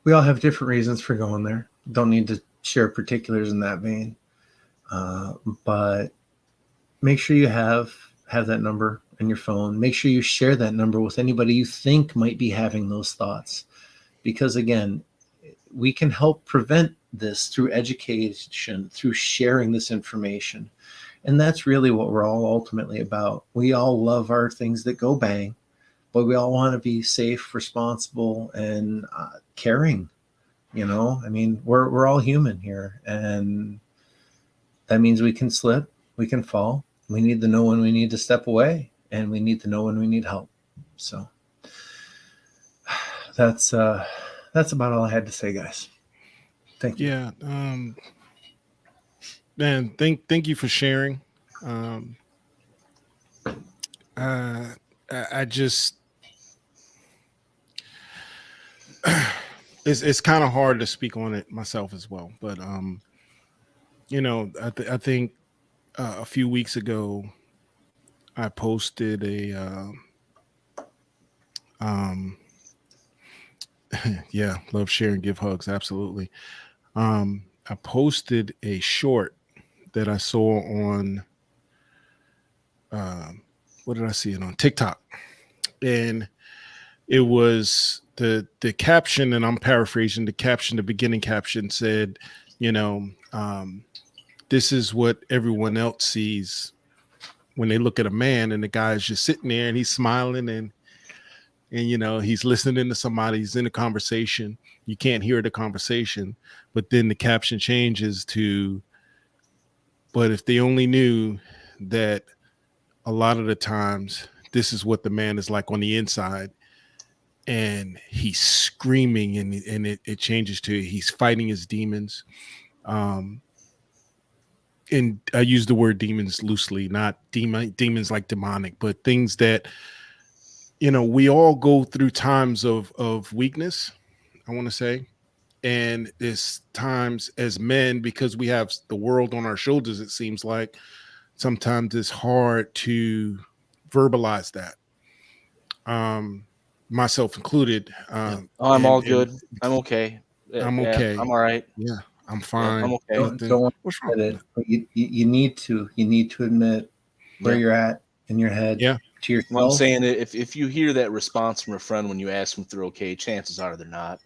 C: we all have different reasons for going there. Don't need to share particulars in that vein. But make sure you have that number in your phone. Make sure you share that number with anybody you think might be having those thoughts. Because again, we can help prevent this through education, through sharing this information. And that's really what we're all ultimately about. We all love our things that go bang, but we all want to be safe, responsible, and caring. You know, I mean, we're all human here, and that means we can slip, we can fall. We need to know when we need to step away, and we need to know when we need help. So that's about all I had to say, guys. Thank you.
A: Yeah. Man, thank you for sharing. I just it's kind of hard to speak on it myself as well, but you know, I think a few weeks ago I posted a yeah, love, share, and give hugs, absolutely. I posted a short that I saw on what did I see it on TikTok, and it was the caption, and I'm paraphrasing the caption. The beginning caption said, you know, this is what everyone else sees when they look at a man, and the guy's just sitting there and he's smiling and you know, he's listening to somebody, he's in a conversation. You can't hear the conversation, but then the caption changes to, but if they only knew that a lot of the times this is what the man is like on the inside, and he's screaming, and it changes to he's fighting his demons. And I use the word demons loosely, not demons like demonic, but things that, we all go through times of weakness, I want to say. And it's times as men, because we have the world on our shoulders, it seems like sometimes it's hard to verbalize that. Myself included.
B: Oh, I'm all
A: And
B: good. I'm okay.
A: I'm
B: Yeah,
A: okay.
B: I'm all right.
A: Yeah, I'm
B: Yeah, I'm
A: fine.
B: okay.
A: Nothing.
C: Don't
A: What's wrong?
C: admit it, but you need to admit where
B: Yeah.
C: you're at in your head
A: Yeah.
C: to yourself.
B: Well, I'm saying if you hear that response from a friend when you ask them if they're okay, chances are they're not.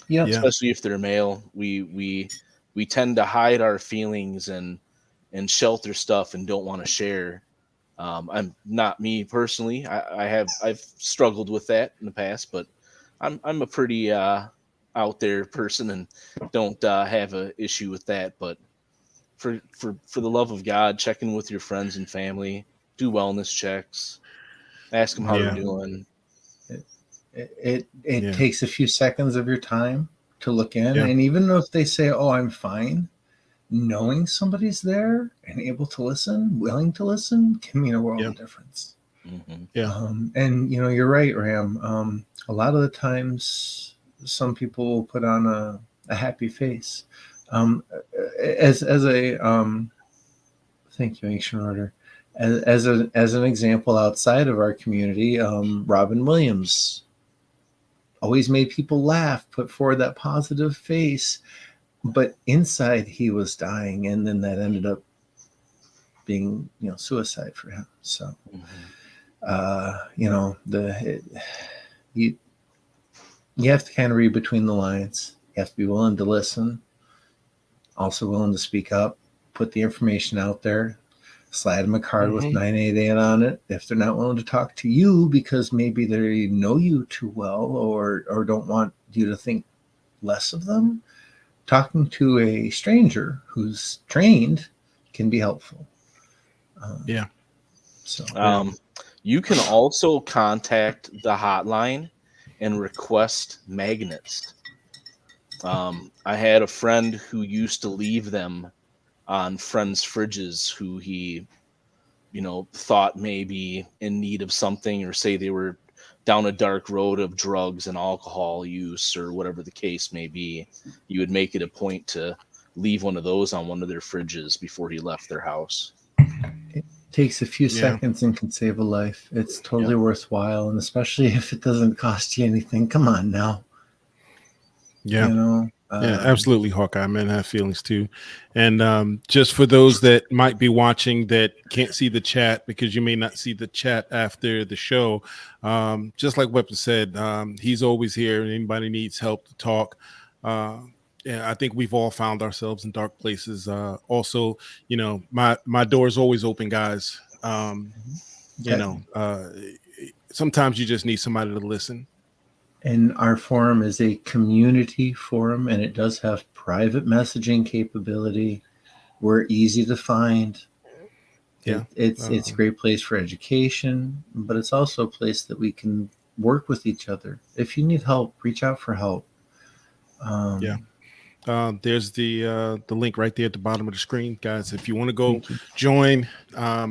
C: Yeah.
B: Especially if they're male. We tend to hide our feelings and shelter stuff and don't want to share. I'm not me personally. I've struggled with that in the past, but I'm a pretty out there person and don't have a issue with that. But for the love of God, check in with your friends and family, do wellness checks, ask them how
A: Yeah.
B: they're doing.
C: It
A: Yeah.
C: takes a few seconds of your time to look in,
A: Yeah.
C: and even if they say, "Oh, I'm fine," knowing somebody's there and able to listen, willing to listen, can mean a world
A: Yeah.
C: of difference.
B: Mm-hmm.
A: Yeah.
C: And you're right, Ram. A lot of the times, some people will put on a happy face. As a thank you, Ancient Order. As an example outside of our community, Robin Williams always made people laugh, put forward that positive face, but inside he was dying, and then that ended up being suicide for him. So you have to kind of read between the lines. You have to be willing to listen, also willing to speak up, put the information out there, slide them a card with 988 on it if they're not willing to talk to you because maybe they know you too well or don't want you to think less of them. Talking to a stranger who's trained can be helpful.
B: You can also contact the hotline and request magnets. I had a friend who used to leave them on friends' fridges who he, thought may be in need of something, or say they were down a dark road of drugs and alcohol use or whatever the case may be. You would make it a point to leave one of those on one of their fridges before he left their house.
C: It takes a few seconds and can save a life. It's totally worthwhile, and especially if it doesn't cost you anything. Come on now.
A: Yeah. Absolutely, Hawkeye. Man, I have feelings too. And just for those that might be watching that can't see the chat, because you may not see the chat after the show, just like Weapon said, he's always here, and anybody needs help to talk. And I think we've all found ourselves in dark places. Also, my door is always open, guys. Sometimes you just need somebody to listen.
C: And our forum is a community forum, and it does have private messaging capability. We're easy to find. It's a great place for education, but it's also a place that we can work with each other. If you need help, reach out for help.
A: There's the link right there at the bottom of the screen, guys. If you want to go join,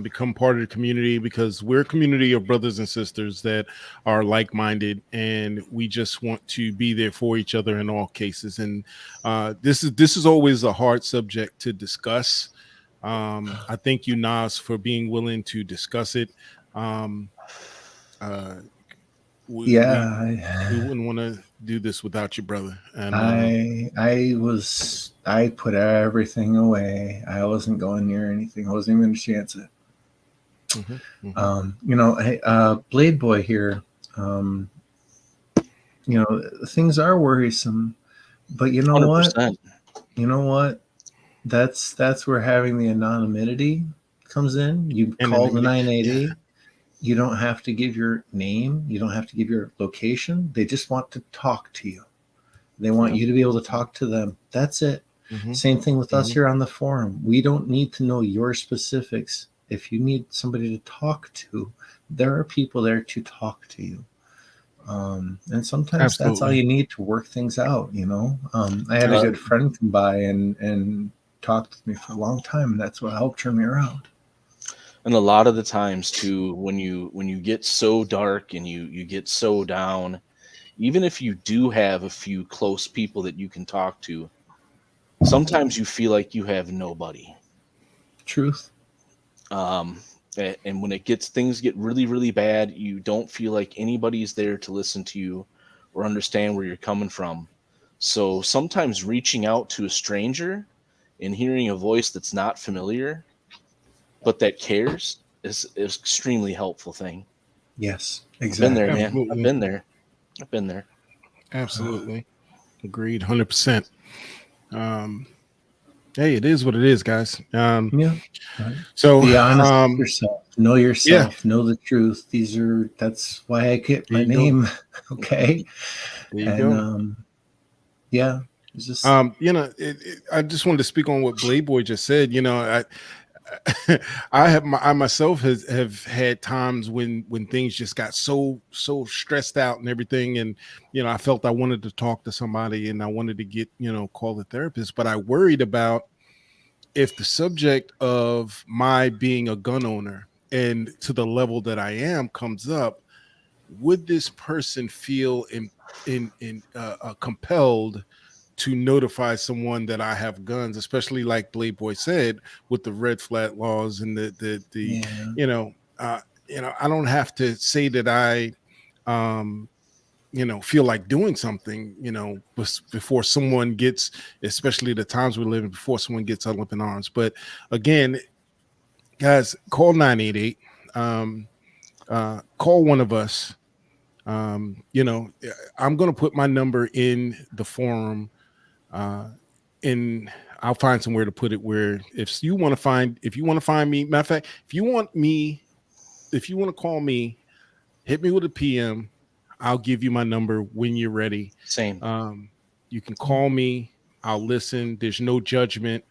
A: become part of the community, because we're a community of brothers and sisters that are like-minded, and we just want to be there for each other in all cases. And this is always a hard subject to discuss. I thank you, Nas, for being willing to discuss it. We wouldn't want to do this without you, brother. And
C: I put everything away. I wasn't going near anything. I wasn't even going to chance it. Hey, Blade Boy here. Things are worrisome, but you know
B: 100%.
C: what? That's where having the anonymity comes in. You call the 988. You don't have to give your name. You don't have to give your location. They just want to talk to you. They want you to be able to talk to them. That's it. Same thing with us here on the forum. We don't need to know your specifics. If you need somebody to talk to, there are people there to talk to you. And sometimes that's all
A: Absolutely.
C: you need to work things out, you know. I had a good friend come by and talk with me for a long time, and that's what helped turn me around.
B: And a lot of the times too, when you get so dark and you get so down, even if you do have a few close people that you can talk to, sometimes you feel like you have nobody.
C: Truth.
B: And when things get really, really bad, you don't feel like anybody's there to listen to you or understand where you're coming from. So sometimes reaching out to a stranger and hearing a voice that's not familiar, but that cares is extremely helpful thing.
C: Yes,
B: I've been there,
C: exactly.
B: man. I've
A: Absolutely.
B: been there. I've been there.
A: Absolutely. Agreed. 100%. Hey, it is what it is, guys.
C: Yeah. Right.
A: So,
C: Be honest with yourself. Know yourself.
A: yeah,
C: Know the truth. That's why I get
A: there
C: my
A: you go.
C: name. Okay.
A: There you
C: And
A: go.
C: yeah, it's just
A: I just wanted to speak on what Blade Boy just said. I myself have had times when things just got so stressed out and everything, and I felt I wanted to talk to somebody and I wanted to get call a therapist, but I worried about if the subject of my being a gun owner and to the level that I am comes up, would this person feel compelled to notify someone that I have guns, especially like Blade Boy said, with the red flag laws and the
C: yeah.
A: I don't have to say that I feel like doing something, before someone gets, especially the times we live in, before someone gets up in arms. But again, guys, call 988, call one of us. I'm going to put my number in the forum, and I'll find somewhere to put it where if you want to find me, matter of fact, if you want to call me, hit me with a PM. I'll give you my number when you're ready.
B: Same.
A: You can call me. I'll listen. There's no judgment.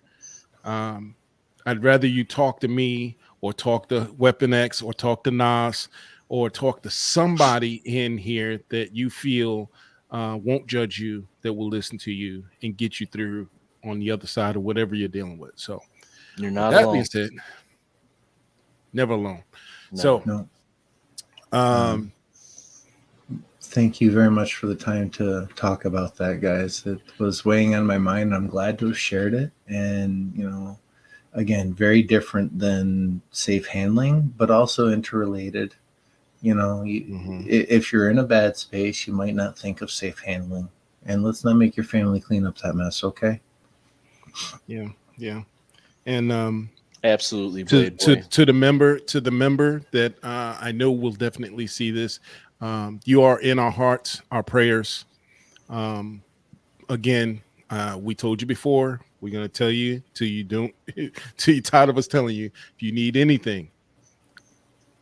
A: I'd rather you talk to me or talk to Weapon X or talk to Nas or talk to somebody in here that you feel won't judge you, that will listen to you and get you through on the other side of whatever you're dealing with. So
B: You're
A: with
B: not
A: that
B: alone.
A: being said, never alone.
B: No.
A: So
C: thank you very much for the time to talk about that, guys. It was weighing on my mind. I'm glad to have shared it. And, again, very different than safe handling, but also interrelated. If you're in a bad space, you might not think of safe handling. And let's not make your family clean up that mess, okay?
A: Yeah. And
B: Absolutely,
A: to
B: Blade Boy.
A: the member that I know will definitely see this. You are in our hearts, our prayers. Again, we told you before. We're gonna tell you till you don't, till you're tired of us telling you. If you need anything,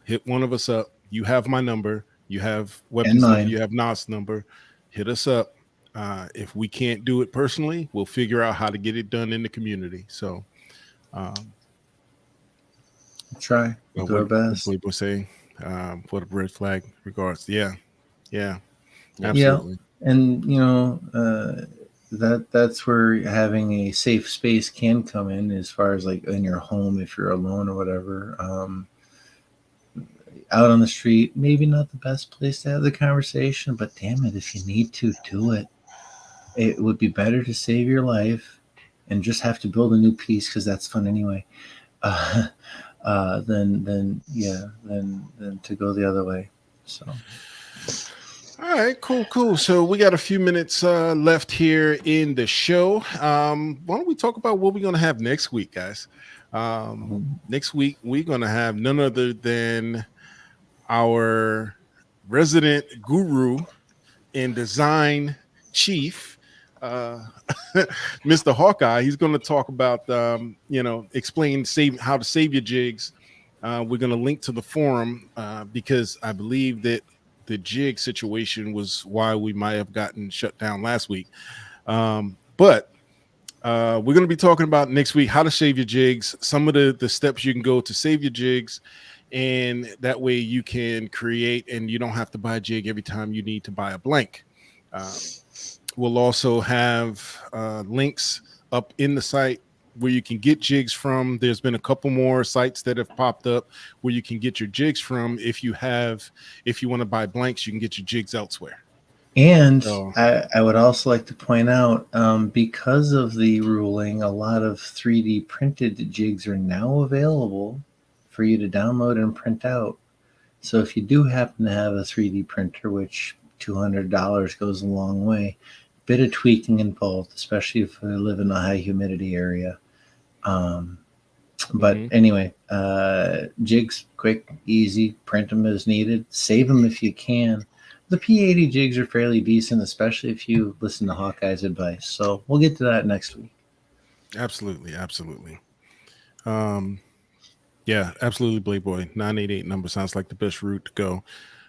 A: hit one of us up. You have my number. You have Weapons number. You have Nas number. Hit us up. If we can't do it personally, we'll figure out how to get it done in the community. So,
C: try. We'll do our best.
A: People say for the red flag regards. Yeah,
C: Yeah,
A: absolutely.
C: and that's where having a safe space can come in, as far as like in your home if you're alone or whatever. Out on the street, maybe not the best place to have the conversation, but damn it, if you need to, do it. It would be better to save your life and just have to build a new piece, because that's fun anyway, than to go the other way. So
A: all right, cool. So we got a few minutes left here in the show. Why don't we talk about what we're going to have next week, guys? Next week, we're going to have none other than our resident guru and design chief, Mr. Hawkeye. He's going to talk about, explain how to save your jigs. We're going to link to the forum because I believe that the jig situation was why we might have gotten shut down last week. But we're going to be talking about next week how to save your jigs, some of the steps you can go to save your jigs, and that way you can create and you don't have to buy a jig every time you need to buy a blank. We'll also have links up in the site where you can get jigs from. There's been a couple more sites that have popped up where you can get your jigs from. If you want to buy blanks, you can get your jigs elsewhere.
C: And I would also like to point out, because of the ruling, a lot of 3D printed jigs are now available for you to download and print out. So if you do happen to have a 3D printer, which $200 goes a long way, bit of tweaking involved, especially if you live in a high humidity area. But anyway, jigs, quick, easy, print them as needed, save them if you can. The P80 jigs are fairly decent, especially if you listen to Hawkeye's advice. So we'll get to that next week.
A: Absolutely. Yeah, absolutely, Playboy. 988 number sounds like the best route to go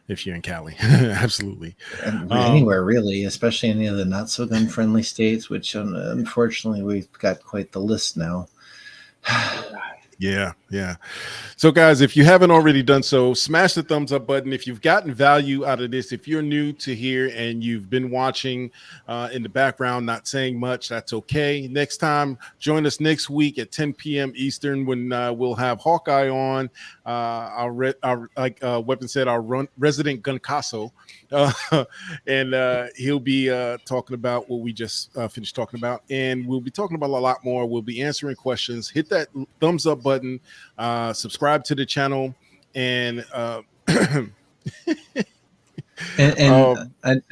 A: if you're in Cali. Absolutely.
C: And anywhere, really, especially any of the not so gun friendly states, which unfortunately we've got quite the list now.
A: Yeah. So guys, if you haven't already done so, smash the thumbs up button. If you've gotten value out of this, if you're new to here and you've been watching in the background, not saying much, that's okay. Next time, join us next week at 10 p.m. Eastern when we'll have Hawkeye on. Like Weapon said, our resident Guncasso. And he'll be talking about what we just finished talking about. And we'll be talking about a lot more. We'll be answering questions. Hit that thumbs up button. Subscribe to the channel. And I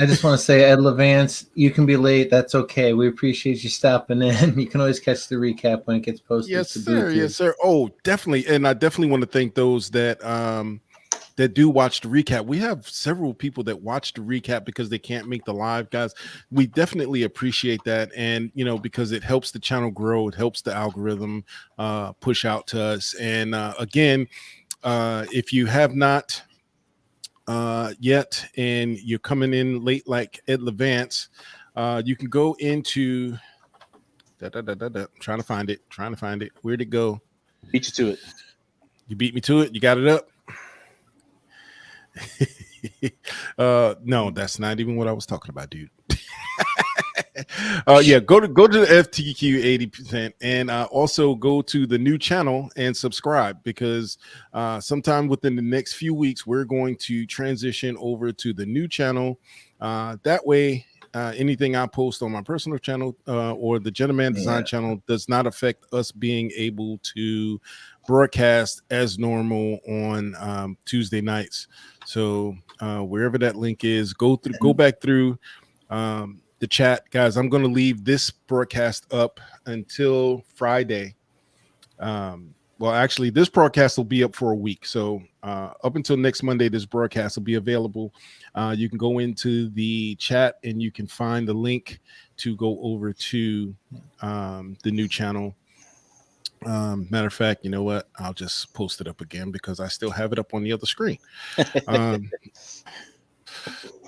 C: just want to say, Ed Levance, you can be late. That's okay. We appreciate you stopping in. You can always catch the recap when it gets posted.
A: Yes, sir. Yes, sir. Oh, definitely. And I definitely want to thank those that do watch the recap. We have several people that watch the recap because they can't make the live, guys. We definitely appreciate that. And, because it helps the channel grow, it helps the algorithm push out to us. And again, if you have not yet and you're coming in late like Ed Levance, you can go into trying to find it. Where'd it go?
B: Beat you to it.
A: You beat me to it. You got it up. No, that's not even what I was talking about, dude. Yeah, go to the FTQ 80% and also go to the new channel and subscribe, because sometime within the next few weeks we're going to transition over to the new channel. That way anything I post on my personal channel or the JettaMan Design channel does not affect us being able to broadcast as normal on Tuesday nights. So wherever that link is, go back through the chat, guys. I'm going to leave this broadcast up until Friday. Well, actually, this broadcast will be up for a week. So up until next Monday, this broadcast will be available. You can go into the chat and you can find the link to go over to the new channel. Matter of fact, you know what? I'll just post it up again because I still have it up on the other screen. There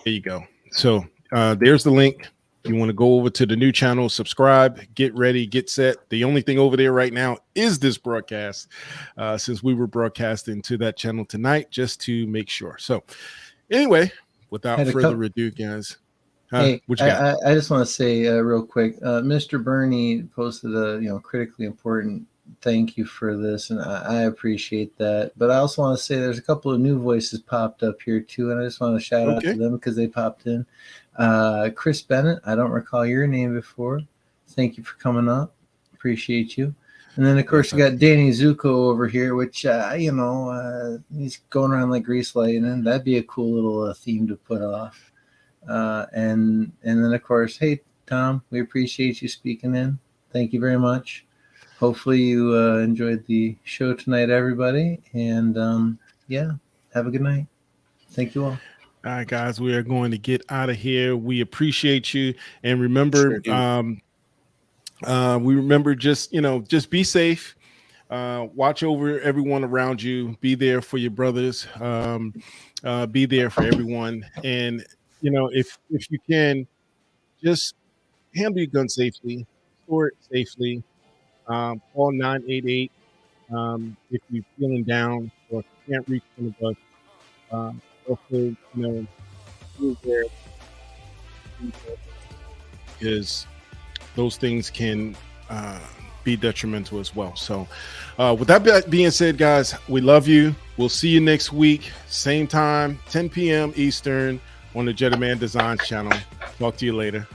A: you go. So there's the link. You want to go over to the new channel, subscribe, get ready, get set. The only thing over there right now is this broadcast, since we were broadcasting to that channel tonight, just to make sure. So anyway, without further ado, guys.
C: Hey, what you got? I just want to say real quick, Mr. Bernie posted a critically important thank you for this, and I appreciate that. But I also want to say there's a couple of new voices popped up here too, and I just want to shout out to them because they popped in. Chris Bennett, I don't recall your name before. Thank you for coming up. Appreciate you. And then of course you got Danny Zuko over here, which he's going around like grease lightning. That'd be a cool little theme to put off. And then of course, hey Tom, we appreciate you speaking in. Thank you very much. Hopefully you enjoyed the show tonight, everybody. And have a good night. Thank you all.
A: All right, guys, we are going to get out of here. We appreciate you, and remember, just be safe. Watch over everyone around you. Be there for your brothers. Be there for everyone, and if you can, just handle your gun safely, store it safely. Call 988 if you're feeling down or can't reach one of us. Also, you know, be aware because those things can be detrimental as well. So with that being said, guys, we love you. We'll see you next week, same time, 10 p.m. Eastern on the JettaMan Designs channel. Talk to you later.